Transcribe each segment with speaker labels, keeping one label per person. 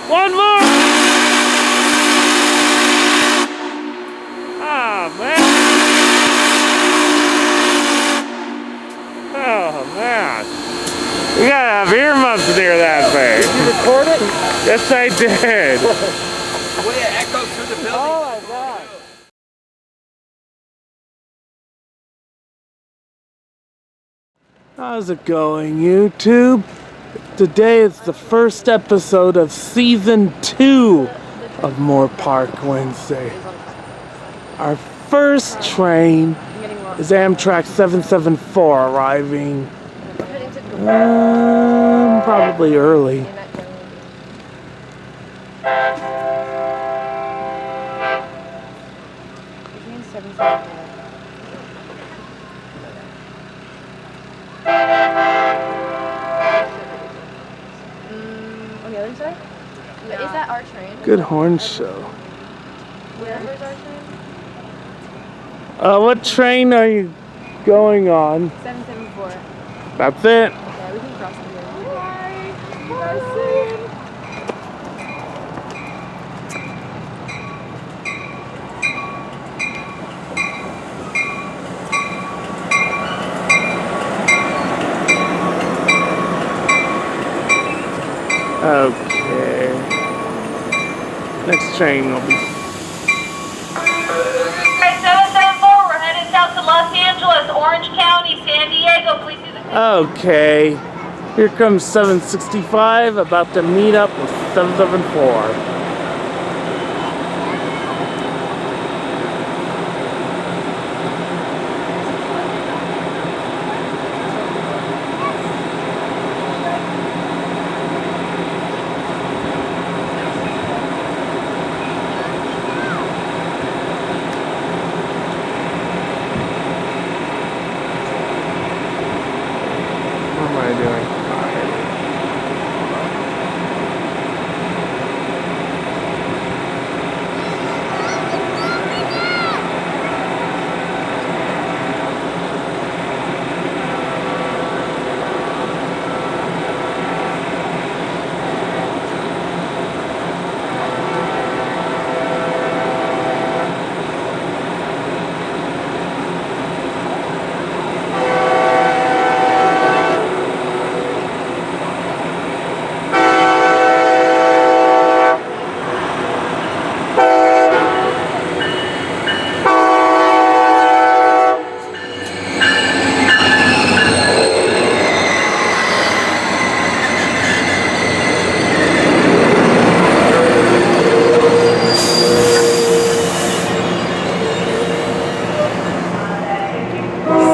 Speaker 1: One more! Oh, man. Oh, man. You gotta have earmuffs near that thing.
Speaker 2: Did you record it?
Speaker 1: Yes, I did.
Speaker 2: The way it echoes through the building. Oh, my God.
Speaker 1: How's it going, YouTube? Today is the first episode of Season 2 of Moorpark Wednesday. Our first train is Amtrak 774 arriving probably early.
Speaker 3: On the other side? Yeah. Is that our train?
Speaker 1: Good horn show.
Speaker 3: Where's our train?
Speaker 1: What train are you going on?
Speaker 3: 774.
Speaker 1: That's it.
Speaker 3: Yeah, we can cross it here. Hi! Bye soon!
Speaker 1: Okay. Next train will be.
Speaker 4: Alright, 774, we're headed south to Los Angeles, Orange County, San Diego. Please do the.
Speaker 1: Okay. Here comes 765, about to meet up with 774. What am I doing?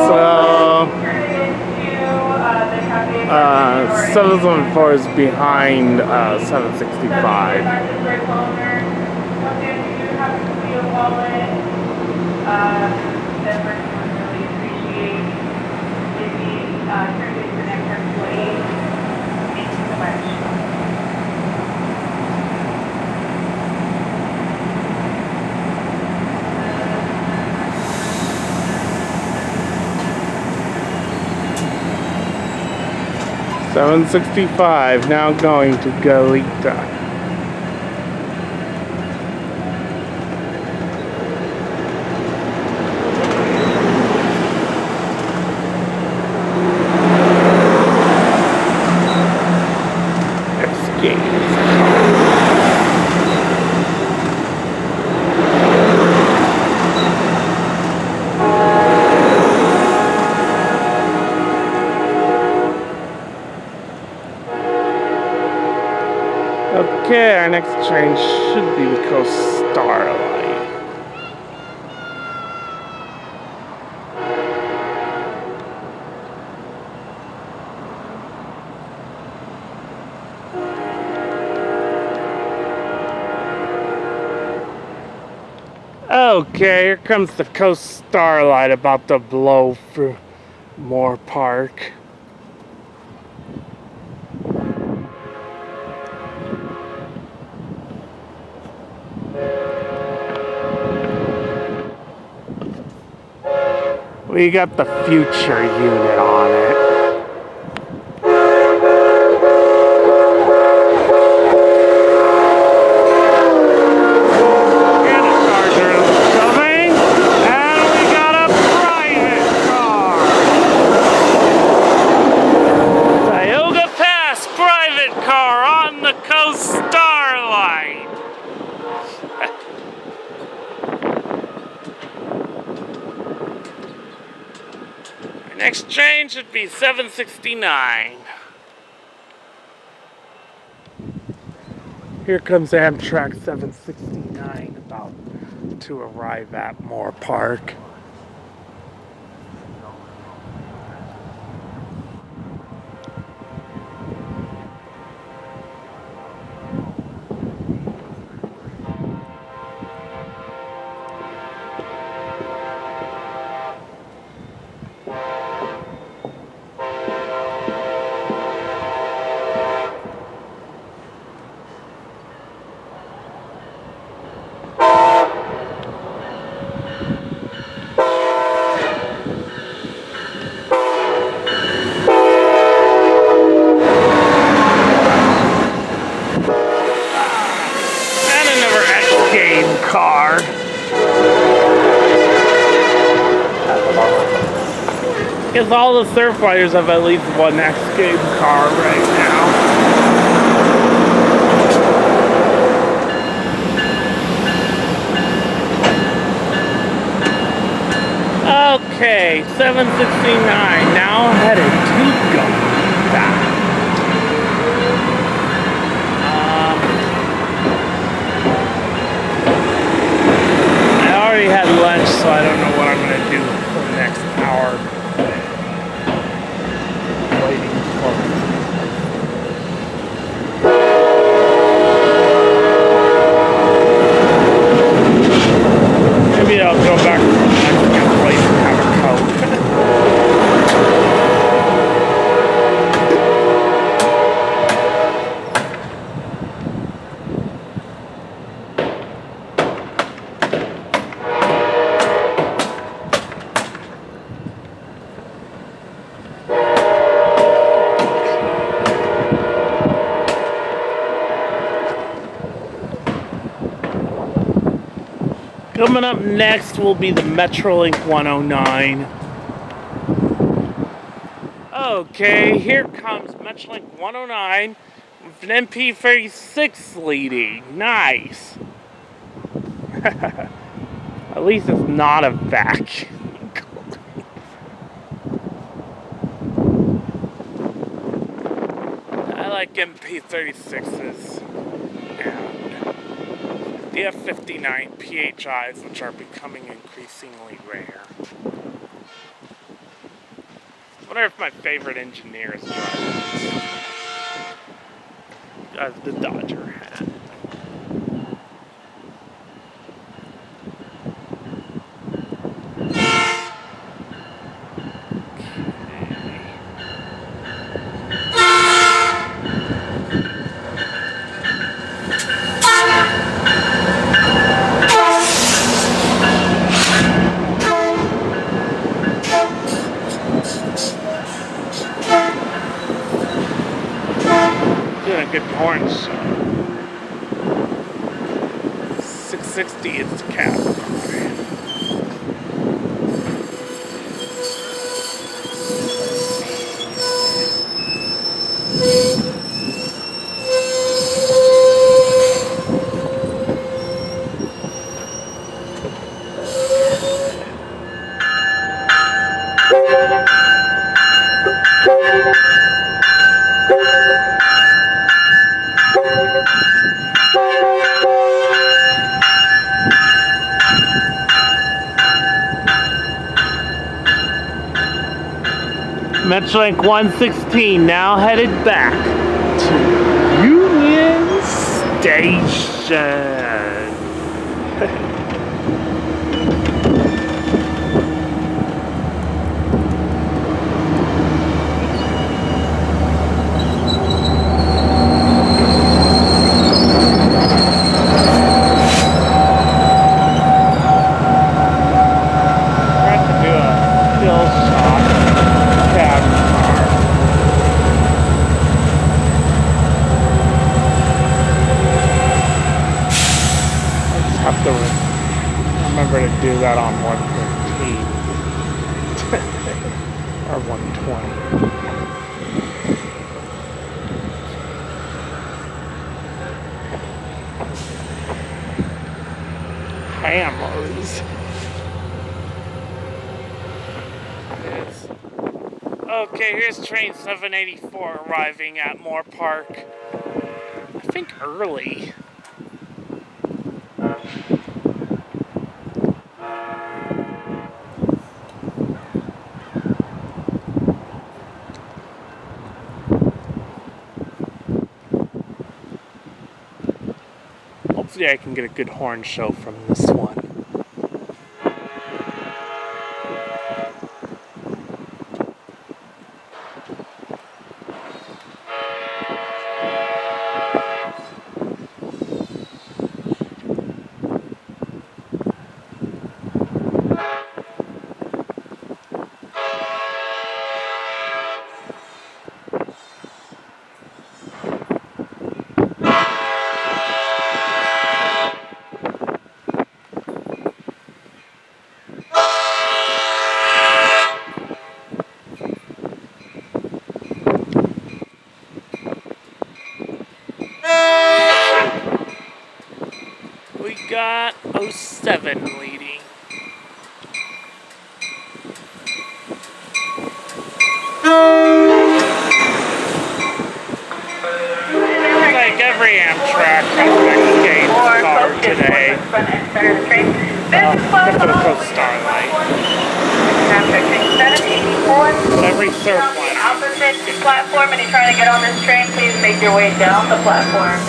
Speaker 1: So 774 is behind 765. $765 now going to Goleta. Okay, our next train should be the Coast Starlight. Okay, here comes the Coast Starlight about to blow through Moorpark. We got the future unit on it. Next train should be 769. Here comes Amtrak 769 about to arrive at Moorpark. Car. Guess all the Surfliners have at least one X Game car right now. Okay, 769 now headed to Tioga. I already had lunch, so I don't know what I'm going to do for the next hour. Waiting for... Maybe I'll go back to the Mexican place and have a Coke. Coming up next will be the Metrolink 109. Okay, here comes Metrolink 109 with an MP36 leading. Nice. At least it's not a vacuum. I like MP36s. The F59 PHIs, which are becoming increasingly rare. I wonder if my favorite engineer is driving the Dodger hat. Doing a good horn show. 660 is the cap. Metrolink 116 now headed back to Union Station. Remember to do that on 115 or 120. Hammers. Yes. Okay, here's train 784 arriving at Moorpark. I think early. Hopefully I can get a good horn show from this one. We got 07 leading. Like every Amtrak has next gate car today. Different from Starlight. But every Surfliner.
Speaker 4: Opposite platform, and you're trying to get on this train, please make your way down the platform.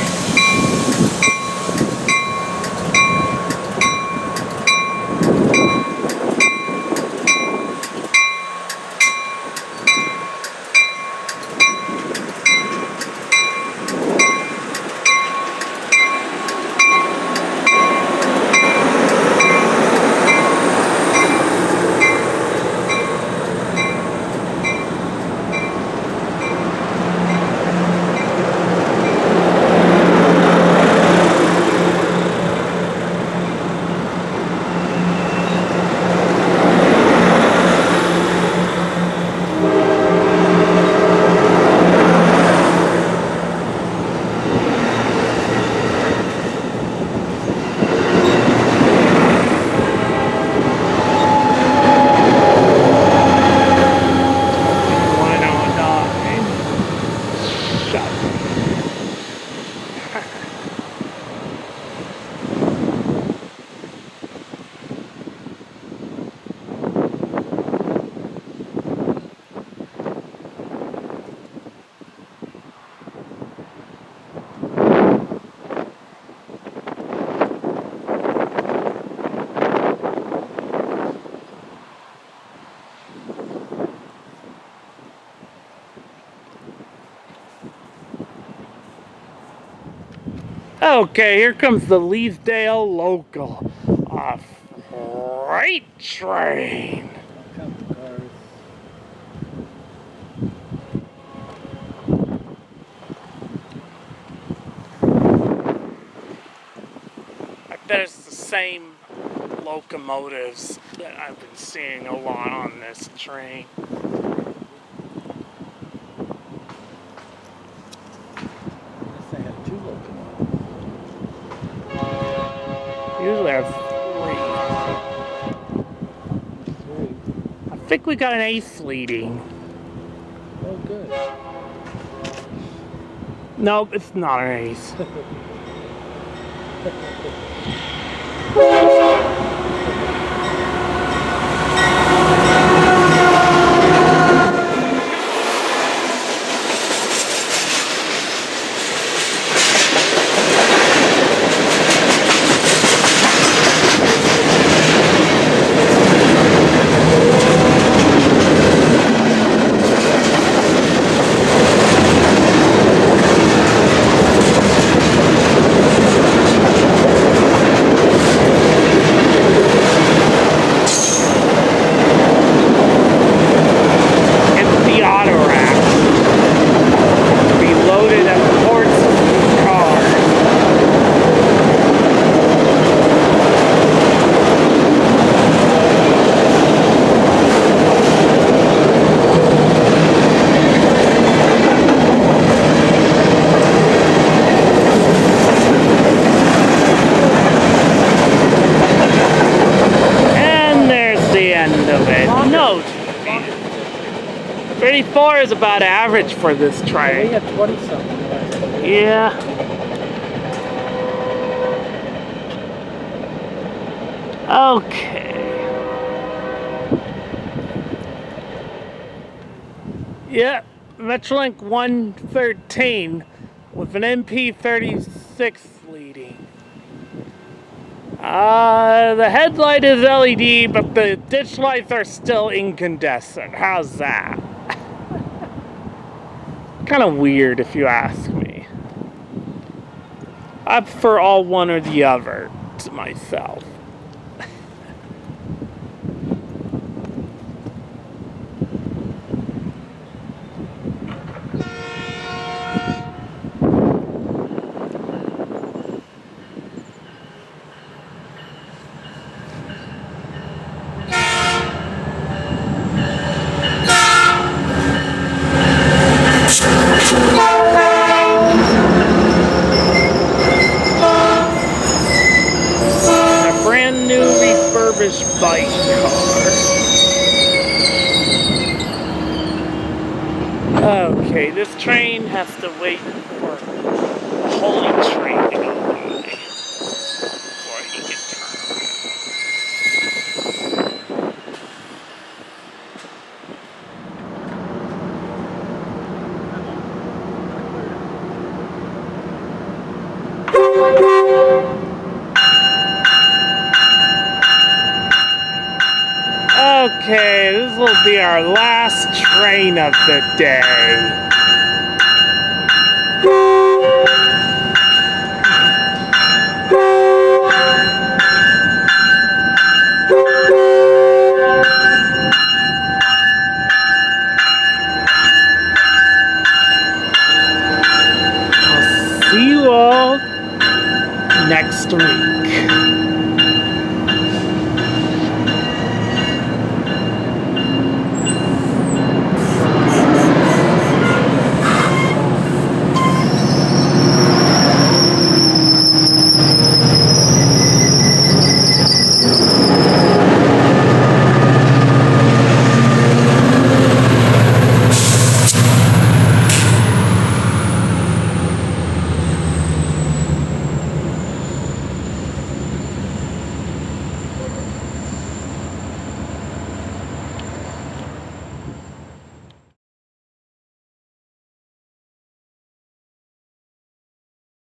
Speaker 1: Okay, here comes the Leesdale Local. A freight train. I bet it's the same locomotives that I've been seeing a lot on this train. Usually I have 3. I think we got an ace leading.
Speaker 5: Oh, good.
Speaker 1: Nope, it's not an ace. 34 is about average for this
Speaker 5: We
Speaker 1: train.
Speaker 5: had 20 something.
Speaker 1: Yeah. Okay. Yeah, Metrolink 113 with an MP36 leading. The headlight is LED, but the ditch lights are still incandescent. How's that? Kind of weird if you ask me. I prefer all one or the other to myself. A brand new refurbished bike car. Okay, this train has to wait for the holy train to go by before he can turn around. Okay, this will be our last train of the day. I'll see you all next week.